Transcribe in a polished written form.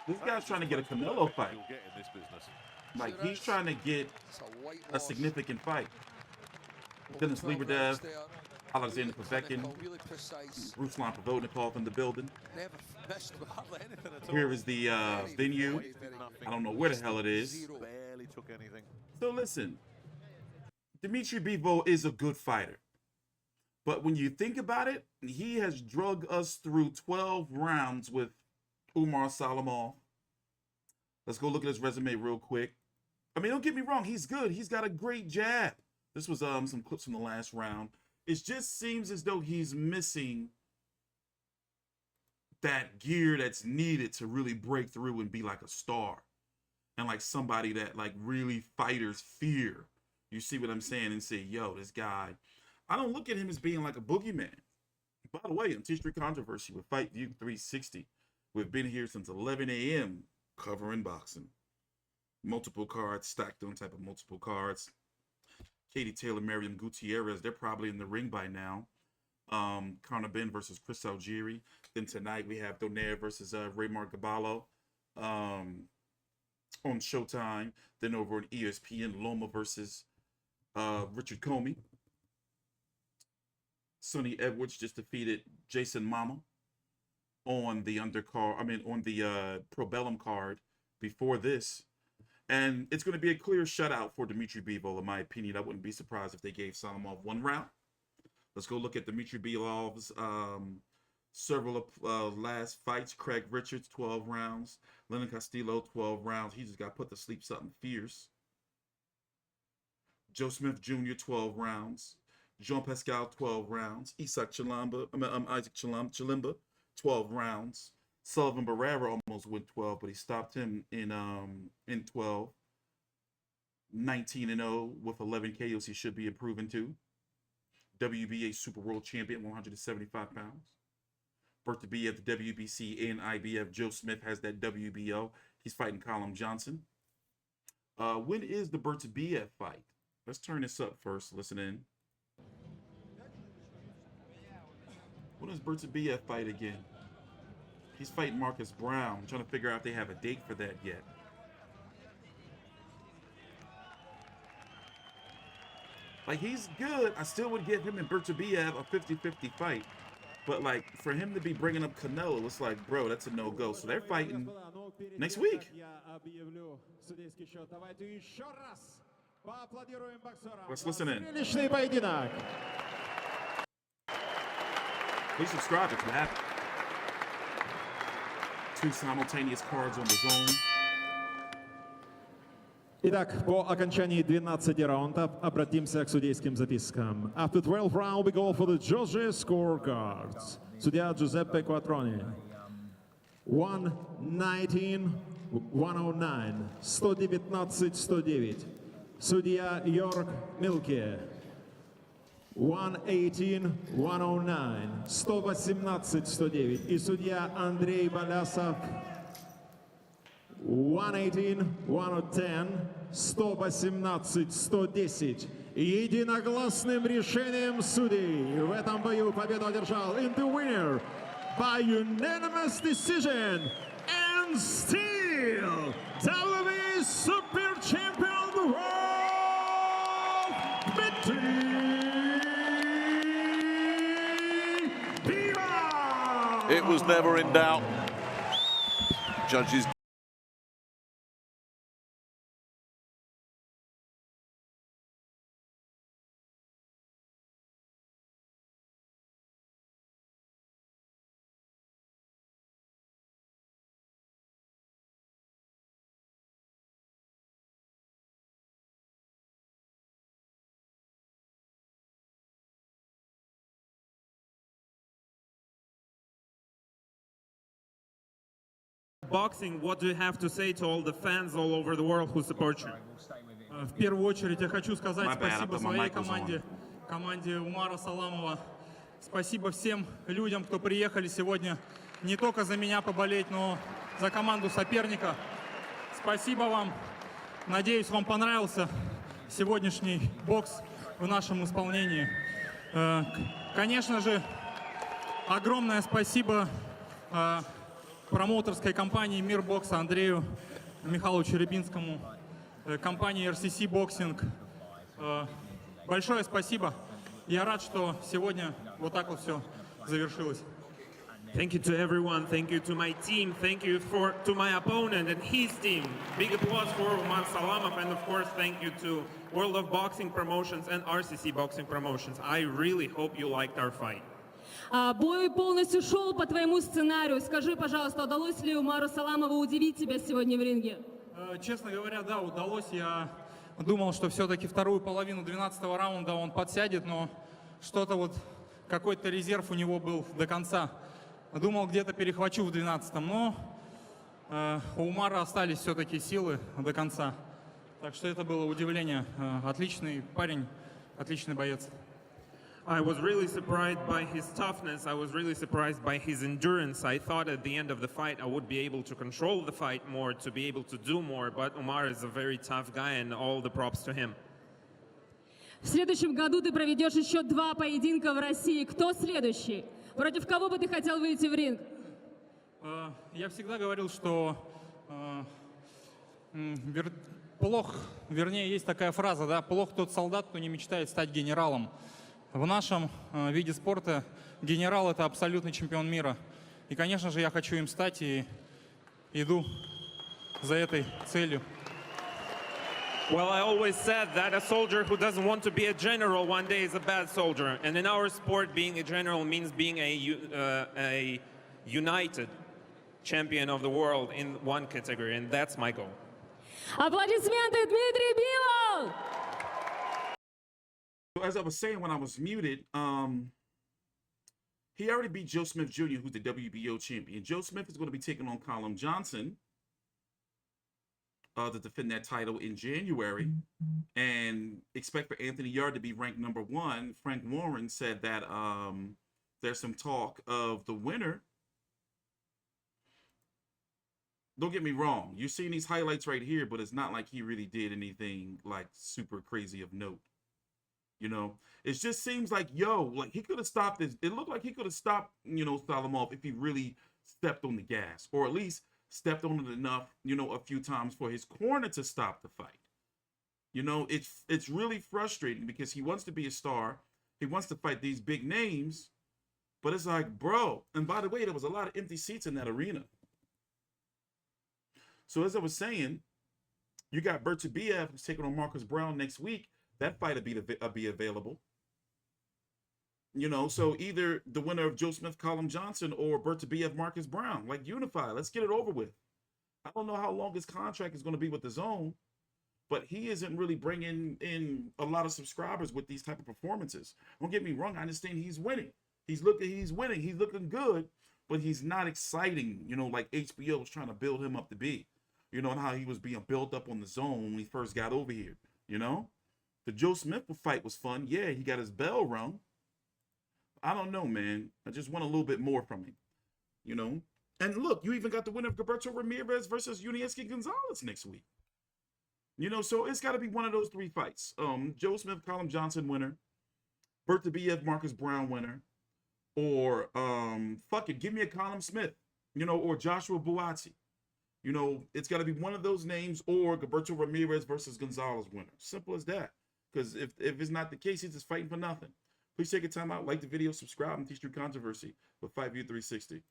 This guy's trying to get a Canelo fight. Like, he's trying to get a significant fight. Dennis Lebedev, Alexander Povetkin, Ruslan Provodnikov in the building. Here is the venue. I don't know where the hell it is. So listen, Dimitri Bivol is a good fighter. But when you think about it, he has drugged us through 12 rounds with Umar Salamov. Let's go look at his resume real quick. I mean, don't get me wrong, he's good. He's got a great jab. This was some clips from the last round. It just seems as though he's missing that gear that's needed to really break through and be like a star. And like somebody that like really fighters fear. You see what I'm saying? And say, yo, this guy, I don't look at him as being like a boogeyman. By the way, on TstreeT Controversy with Fight View 360, we've been here since 11 a.m. covering boxing. Multiple cards, stacked on type of multiple cards. Katie Taylor, Miriam Gutierrez, they're probably in the ring by now. Conor Ben versus Chris Algieri. Then tonight we have Donaire versus Raymar Gaballo on Showtime. Then over on ESPN, Loma versus Richard Comey. Sonny Edwards just defeated Jason Mama on the undercard. I mean, on the Probellum card before this. And it's going to be a clear shutout for Dimitri Bivol, in my opinion. I wouldn't be surprised if they gave Salamov one round. Let's go look at Dimitri Bivol's several last fights. Craig Richards, 12 rounds. Lenin Castillo, 12 rounds. He just got put to sleep something fierce. Joe Smith Jr., 12 rounds. Jean Pascal, 12 rounds. Isaac Chilemba, 12 rounds. Sullivan Barrera almost went 12, but he stopped him in 12. 19-0 with 11 KOs. He should be improving too. WBA Super World Champion, 175 pounds. Beterbiev, the WBC and IBF. Joe Smith has that WBO. He's fighting Colin Johnson. When is the Beterbiev fight? Let's turn this up first. Listen in. When is Beterbiev fight again? He's fighting Marcus Brown. I'm trying to figure out if they have a date for that yet. Like, he's good. I still would give him and Beterbiev a 50-50 fight. But, like, for him to be bringing up Canelo, it's like, bro, that's a no-go. So they're fighting next week. Let's listen in. Please subscribe if you haven't. Two simultaneous cards on the zone. Итак, по окончании 12 раундов обратимся к судейским запискам. After 12 rounds, we go for the judges' scorecards. Судья Джузеппе Кватрони. 119-109. 119-109. Судья Йорк Милке. 118-109. 118-109. И судья Андрей Балясов. 118-110. 118-110. Единогласным решением судей в этом бою победу одержал in the winner by unanimous decision and still WBA Super Champion of the World, Beterbiev. It was never in doubt. Judges boxing, what do you have to say to all the fans all over the world who support you? В первую очередь я хочу сказать спасибо своей команде Умара Саламова. Спасибо всем людям, кто приехали сегодня не только за меня поболеть, но за команду соперника. Спасибо вам. Надеюсь, вам понравился сегодняшний бокс в нашем исполнении. Конечно же, огромное спасибо промоутерской компании «Мир бокса» Андрею Михайловичу Рябинскому, компании RCC Boxing. Большое спасибо. Я рад, что сегодня вот так вот все завершилось. Thank you to everyone. Thank you to my team. Thank you to my opponent and his team. Big applause for Umar Salamov, and of course, thank you to World of Boxing Promotions and RCC Boxing Promotions. I really hope you liked our fight. Бой полностью шел по твоему сценарию. Скажи, пожалуйста, удалось ли Умару Саламову удивить тебя сегодня в ринге? Честно говоря, да, удалось. Я думал, что все-таки вторую половину 12-го раунда он подсядет, но что-то вот какой-то резерв у него был до конца. Думал, где-то перехвачу в 12-м, но у Умара остались все-таки силы до конца. Так что это было удивление. Отличный парень, отличный боец. I was really surprised by his toughness. I was really surprised by his endurance. I thought at the end of the fight I would be able to control the fight more, to be able to do more, but Umar is a very tough guy, and all the props to him. В следующем году ты проведешь еще 2 поединка в России. Кто следующий? Против кого бы ты хотел выйти в ринг? Я всегда говорил, что вернее, есть такая фраза, да, плох тот солдат, кто не мечтает стать генералом. В нашем виде спорта генерал — это абсолютный чемпион мира. И, конечно же, я хочу им стать и иду за этой целью. Well, I always said that a soldier who doesn't want to be a general one day is a bad soldier. And in our sport, being a general means being a united champion of the world in one category, and that's my goal. Аплодисменты, Дмитрий Бивол! So as I was saying when I was muted, he already beat Joe Smith Jr., who's the WBO champion. Joe Smith is going to be taking on Callum Johnson to defend that title in January, and expect for Anthony Yarde to be ranked #1. Frank Warren said that there's some talk of the winner. Don't get me wrong, you're seeing these highlights right here, but it's not like he really did anything like super crazy of note. You know, it just seems like, like he could have stopped this. It looked like he could have stopped, Salamov if he really stepped on the gas, or at least stepped on it enough, a few times for his corner to stop the fight. It's really frustrating because he wants to be a star. He wants to fight these big names, but it's like, bro, and by the way, there was a lot of empty seats in that arena. So as I was saying, you got Beterbiev who's taking on Marcus Browne next week. That fight will be available. So either the winner of Joe Smith, Callum Johnson, or Beterbiev, Marcus Browne, like unify. Let's get it over with. I don't know how long his contract is going to be with the Zone, but he isn't really bringing in a lot of subscribers with these type of performances. Don't get me wrong. I understand he's winning. He's winning. He's looking good, but he's not exciting, like HBO was trying to build him up to be. And how he was being built up on the Zone when he first got over here, The Joe Smith fight was fun. Yeah, he got his bell rung. I don't know, man. I just want a little bit more from him, And look, you even got the winner of Gilberto Ramirez versus Yunieski Gonzalez next week. So it's got to be one of those 3 fights. Joe Smith, Callum Johnson winner, Beterbiev, Marcus Browne winner, or fuck it, give me a Callum Smith, or Joshua Buatsi. It's got to be one of those names, or Gilberto Ramirez versus Gonzalez winner. Simple as that. Because if it's not the case, he's just fighting for nothing. Please take your time out, like the video, subscribe, and TstreeT Controversy with FightView 360.